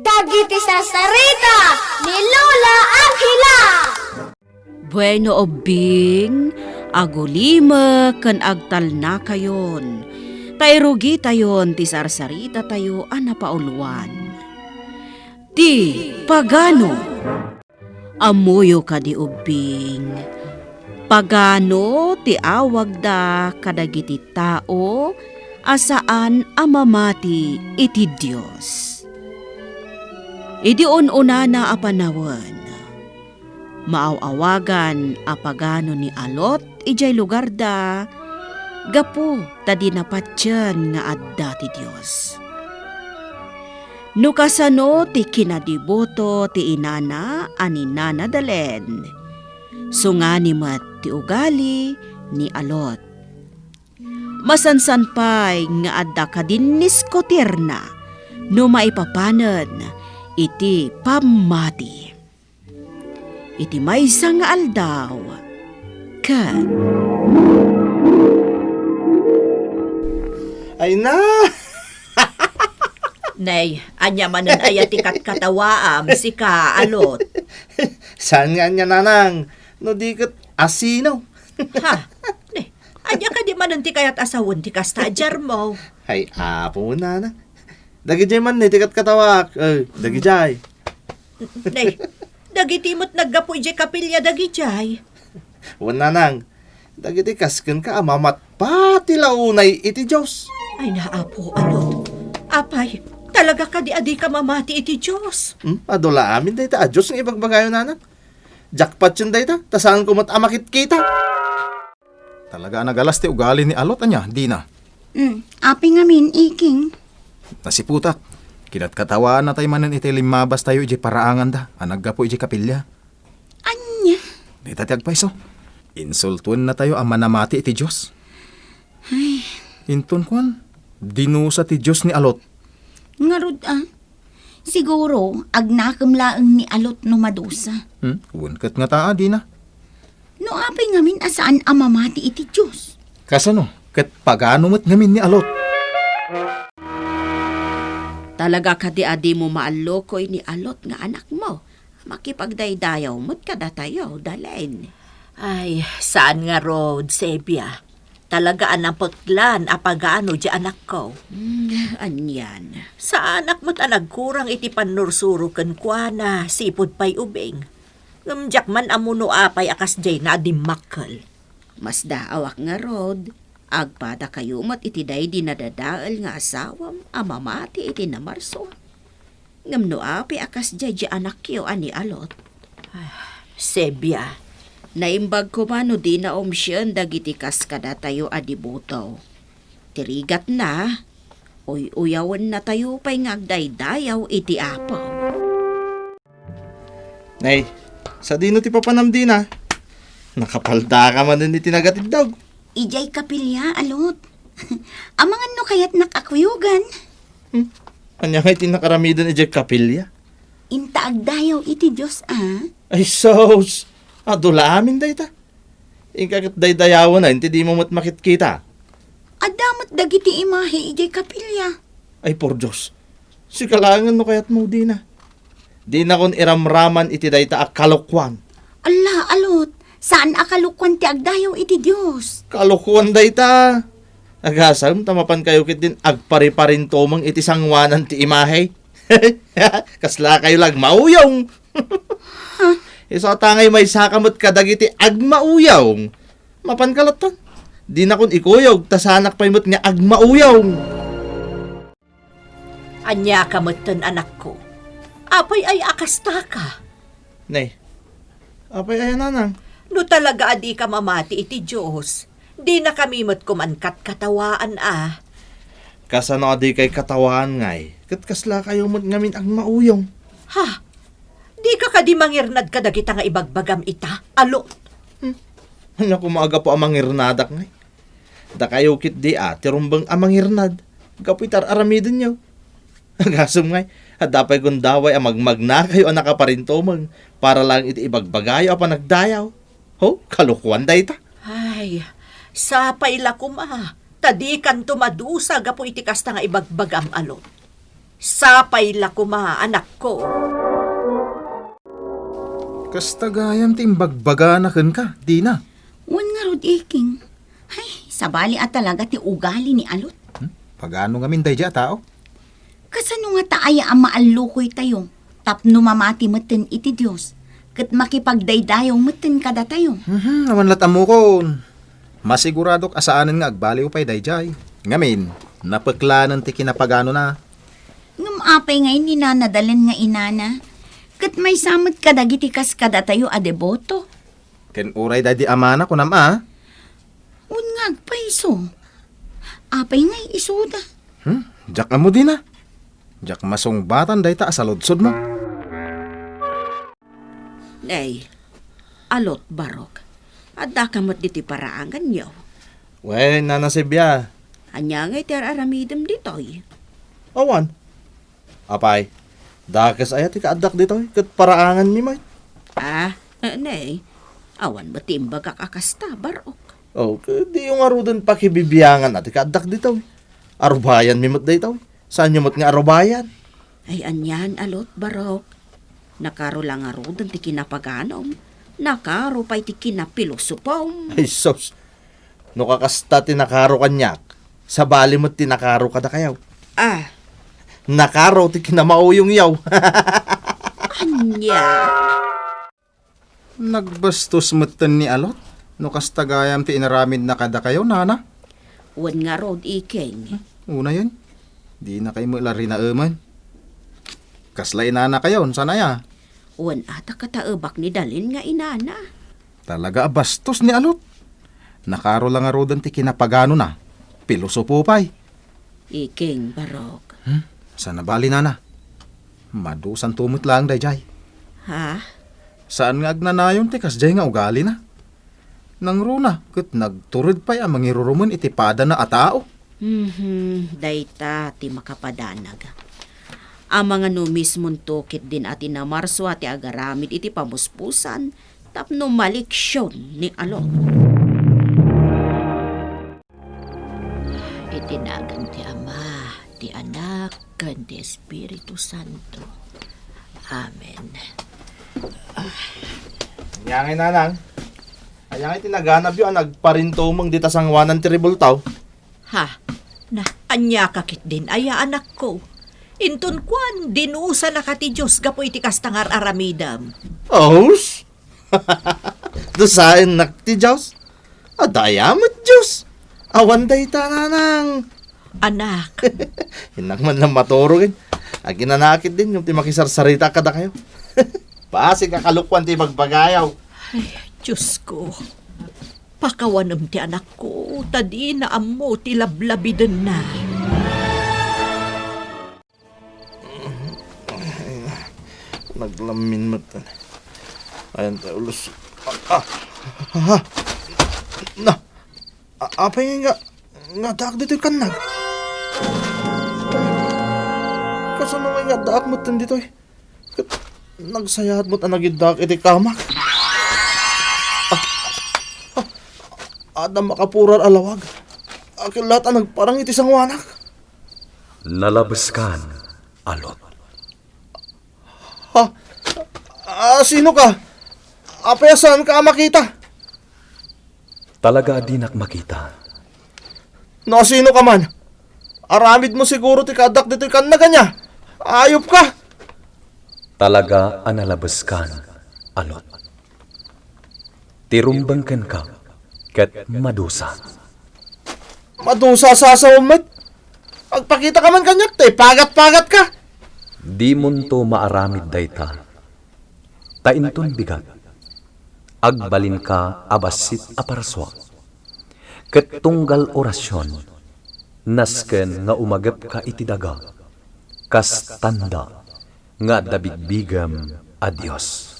Dagiti sarsarita ni Lola Angela. Bueno obing, agulima kan agtal na kayon. Tayrugi tayon ti sarsarita tayo anapauluan. Ti pagano. Amuyo ka di ubing. Pagano ti awag da kadagiti tao asaan amamati iti Diyos. Idi unana apanawan. Maawawagan apagano ni Alot ijay lugar da gapu tadi napatyan nga adda ti Diyos. Nukasano ti kinadiboto ti inana ani Nana Dalen. Sunganimat ti ugali ni Alot. Masansanpay nga adda kadinnis ko tirna no maipapanan iti pamati. Iti maysa nga aldaw ken Ay na! nay, anya manen ayati kat katawaam si ka Alot. Saan nga niya nanang? No di kat asino. Ha? Ne, anya ka di manen ti kayat asawon ti kastadyar mo. Ay apo nanang. Dagi jay man ni tikat katawak. Dagi jay. Nay, dagitimot naggapo ijay kapilya dagijay. Wan nanang. Dagi ti kasken ka amamat pati launay iti Diyos. Ay naapo, Alot. Apay, talaga ka di adi ka mamati iti Diyos. Adola amin day ta. Diyos ng ibagbagayo nanang. Jackpot yun day ta. Tasaan ko amakit kita. Talaga nagalas ti ugali ni Alot anya, di na. Api ngamin, iking. Nasiputak. Kinat katawaan na tayo manan iti limabas tayo iji paraangan da. Anagga po iji kapilya. Anya? Di tatiag pa iso. Insultuan na tayo ang manamati iti Diyos. Ay, Inton kwan. Dinusa ti Diyos ni Alot. ngarud siguro, agnakam ni Alot no madusa. Unkat nga taa, di na. No api ngamin asaan amamati iti Diyos. Kasano? Kat pagano mo't ngamin ni Alot. Talaga ka di adi mo maalokoy ni Alot nga anak mo. Makipagdaydayaw mo't kada tayo, dalain. Ay, saan nga road, Sebia? Talaga anang putlan apagano di anak ko. Anyan. Sa anak mo't anagkurang iti panursuro ken kuana, sipod pay ubing. Ngumjak man amuno apay akas jay na adimakkel. Mas daawak nga rod. Agpada kayo mat iti day dinadadaal nga asawam amamati iti namarso. Ngamno api akas jay anak kiyo ani Alot. Sebia, Naimbag ko mano di na omsyon dagiti kas kada tayo adibotaw. Tirigat na, uyawan na tayo pa'y ngagdaydayaw iti apaw. Nay, sa dino ti papanam di na. Nakapalda ka man din iti nagatid dog. Ijay kapilya, Alot. Amangan no kayat nakakuyugan. Anya nga iti nakaramidon iti kapilya. Intaag dayaw iti Diyos, Ay sos! Adula amin day ta. Ingkakit day dayawan na, hindi di mo makit kita. Adamot dagiti imahe ijay kapilya. Ay por Diyos, si kalangan no kayat mo di na. Di na kon iramraman iti day ta akalokwan. Allah, Alot. Saan akalukwan ti agdayaw iti Diyos? Kalokwan day ta. Agasam, tamapan kayo kit din agpari-parin tomang iti sangwanan ti imahe. Kasla kayo lag mauyong. Isa tangay may sakamot kadagiti agmauyawng. Mapan kalatan. Di na kun ikuyog, tasanak pa imot nga agmauyawng. anya kamutan anak ko. Apay ay akasta ka. Nay, apay ayan nanang. No talaga adi ka mamati iti Diyos. Di na kami mo't kumankat katawaan Kasano di kay katawaan ngay. Katkasla kayo mo't ngamin agmauyawng. Ha? Di ka kadi mangirnad ka dagita nga ibagbagam ita, Alot. Ano ko maaga po amang irnadak ngay. Da kayo kit di tirumbang amang irnad. Kapitar aramidin niyo. Agasom ngay, dapay kong daway amagmag na kayo ang nakaparintomang para lang iti ibagbagayo apa nagdayaw. Ho, kalukuan da ita. Ay, sapay lakum tadi kan tumadusa gapo iti kasta nga ibagbagam, Alot. Sapay la kuma, anak ko. Kastagayam timbagbaganakan ka, di na. Wan nga rod iking. Ay, sabali at talaga ti ugali ni Alot. Pagano nga minday dya tao? Kasano nga taaya ang maalukoy tayo? Tapno mamati maten iti Diyos. Kat makipagdaydayong maten kada tayo. Naman latam mo ko. Masiguradok asaanan nga agbaliw pa'y dayjay. Ngamin, napaklanan ti kinapagano na. Ngam apay ngayon ni nanadalan nga inana. Kat may samot kadagiti kas kada tayo adeboto. Ken uray da di amana ko nama. Un nga agpaiso. Apay ngay isuda. Jak mo din na. Jak masungbatan day ta asaludsod mo. Nay, Alot Barok. Adda kamot diti paraangan niyo. Wen, nanasibya. Anya ngay ti aramidem ditoy. Awan. Apay, dakas ayat ikaadak dito, kat paraangan mi may. Nay. Awan ba timbag kakakasta, Barok? Oh, di yung arudan pakibibiyangan at ikaadak dito. Arubayan mi mat dito. Saan yung mat nga arubayan? Ay anyan, Alot Barok. Nakaro lang arudan ti kinapaganom. Nakaro pa'y ti kinapilosopom. Ay, sos. No kakasta tinakaro kanyak. Sa bali mo't tinakaro kada kayaw. Nakaro ti kinamauyong yaw. Anya. Nagbastos matan ni Alot. No kastagayam ti inaramid na kada kayo, nana. Wan nga rod iking. Una yun. Di na kayo mulari na eman. Kaslay nana kayo, sana ya. Wan ata kataebak ni dalin nga inana. Talaga bastos ni Alot. Nakaro lang nga rodan ti kinapagano na. Pilosopo pa'y. Iking, Barok. Sana bali nana. Madusan tumot lang dayjay. Ha? Saan nga agnanayon ti kasjay nga ugali na? Nang runa, kat nagturod pa'y ang mangiruruman iti pada na atao. Dayta ti makapadanag. Ang mga numismon tukit din ati na marso ati agaramid iti pamuspusan tapno maliksyon ni Alot. Itinagan ti Ama, ti Anak, kan ti Espiritu Santo. Amen. Yang nanang. Ayang itinaganap yun, nagparintomang dita sangwanan ti ribultaw. Ha? Na, anya kakit din, aya anak ko. Inton kwan, dinuusa na ka ti Diyos, gapo iti kastangar aramidam. Os? Dosain nak ti Diyos? Adayamat Diyos. Awan day ta nanang. Anak, Hinang man lang maturugin. Aginanakit din yung ti makisarsarita kada kayo. Pasig kakalukwan ti magbagayaw. ay, Diyos ko. Pakawanam ti anak ko, tadi na amo ti lablabidan na. Naglamin matan. Ayan tayo ulos. Apa yung nga daak dito yung kanag? Kasano nga daak matan dito eh? Nagsayat mo't ang nagidak iti kamak. Adam makapurar alawag. Akilat ang nagparang iti sangwanak. Nalabaskan, Alot. Sino ka? Apaya saan ka makita? Talaga di nak makita. No, sino ka man? Aramid mo siguro ti kadak dito kan na kanya. Ayop ka. Talaga ang nalabaskan, Alot. Tirumbangkan ka, kat madusa. Madusa sa sawamit. Agpakita ka man kanyak, te. Pagat-pagat ka. Di munto maaramid dayta. Tainton bigat. Agbalin ka abasit aparaswa. Ket tunggal orasyon. Nasken nga umagap ka iti daga. Kas tanda nga dabigbigam a Dios.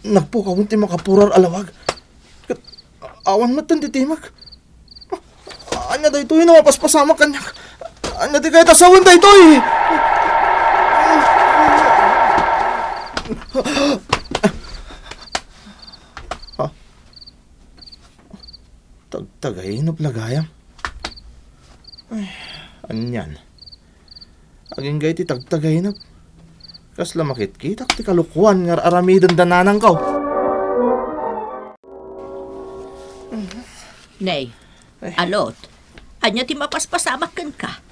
Nagpukawin ti makapurar alawag. Awan matan ti timak. Anya da ito yung paspasama kanyak. Anya di kaya tasawin da ito eh. Tagtagay na plagayam. Anyan. Aging gay ti tagtagay na. Kasla makitkitak ti kalukuan nga aramidan dananang kaw. Nay, alot, anya ti mapaspasamak kan ka.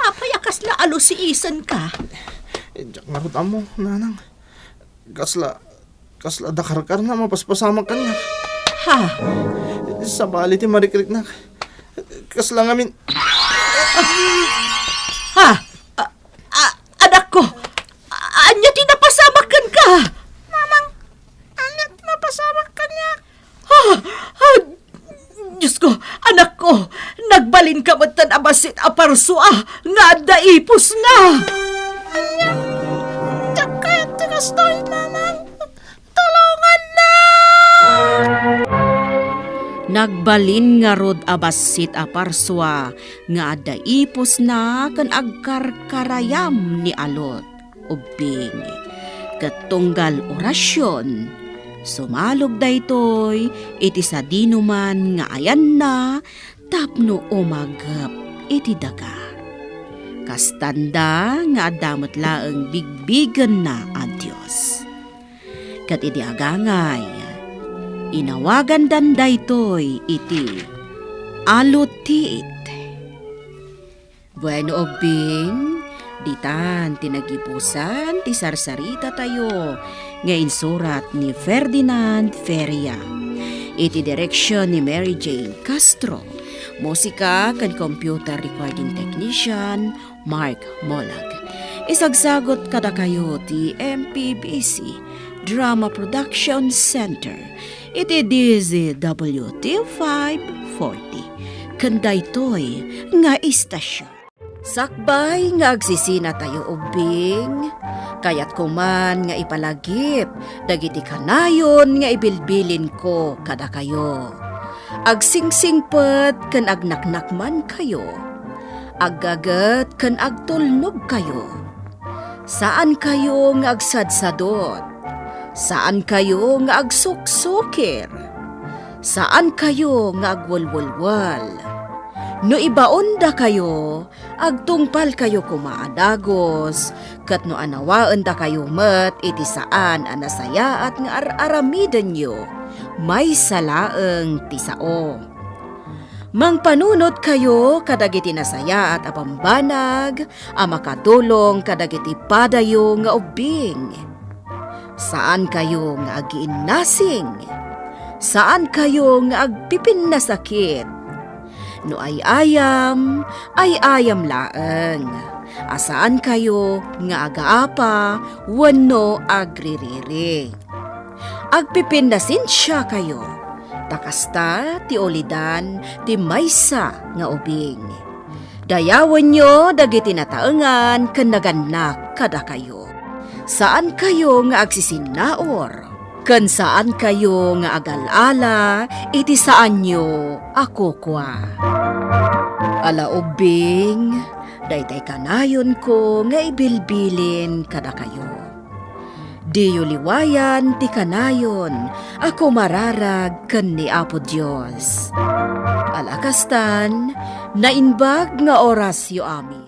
Apay akas la alo si isan ka. Diyak nga rot amo, nanang. Kasla dakarkar na mapaspasamak ka niya. Ha? Sa bali ti marikrik na. Kasla ngamin. Ha? Anak ko, anya ti napasamak kan ka. Mamang, anya ti napasamak ka niya. Diyos ko, anak ko, nagbalin ka matan abasit aparso nga daipos na. Tsaka, tigastoy naman. Tulungan na! Nagbalin nga rod abasit aparswa nga daipos na kan agkarkarayam ni alot ubing. Katunggal orasyon. Sumalog daytoy, iti sa dinuman nga ayan na, tapno umagap iti daga. Kastanda nga adamot laeng bigbigan na ang Diyos. Kat iti agangay, inawagan dan daytoy iti alutit. Bueno obing, ditan tinagipusan ti sarsarita tayo nga insurat ni Ferdinand Feria. Iti direksyon ni Mary Jane Castro. Musika kan computer recording technician Mark Molag. Isagsagot kada kayo ti MPBC Drama Production Center. Iti DZWT 540. Kanday toy nga istasyon. Sakbay nga agsisina tayo ubing, kayat kuman nga ipalagip, dagiti kanayon nga ibilbilin ko kada kayo. Agsingsingpet kan agnaknakman kayo, aggagat kan agtulnog kayo. Saan kayo nga agsadsadot? Saan kayo nga agsuksukir? Saan kayo nga agwalwalwal? No ibaon da kayo, agtungpal kayo kumaadagos, kat no anawaan da kayo met iti saan anasaya at nga aramidan nyo, may salaeng tisao. Mangpanunot kayo kadagiti nasaya at apambanag, amakadulong kadagiti padayo nga ubing. Saan kayo nga agiinnasing? Saan kayo nga agpipin na sakit? No ay ayam laeng. Asaan kayo nga agaapa, wano agririri. Agpipindasin siya kayo. Takasta ti olidan ti maysa nga ubing. Dayawan nyo dagiti nataengan ken naganak kada kayo. Saan kayo nga agsisinaor? Ken saan kayo nga agalala, iti saan nyo ako kwa. Ala ubing, daytay kanayon ko nga ibilbilin kada kayo. Diyo liwayan ti kanayon, ako mararag ken ni Apo Diyos. Alakastan, nainbag nga orasyo amin.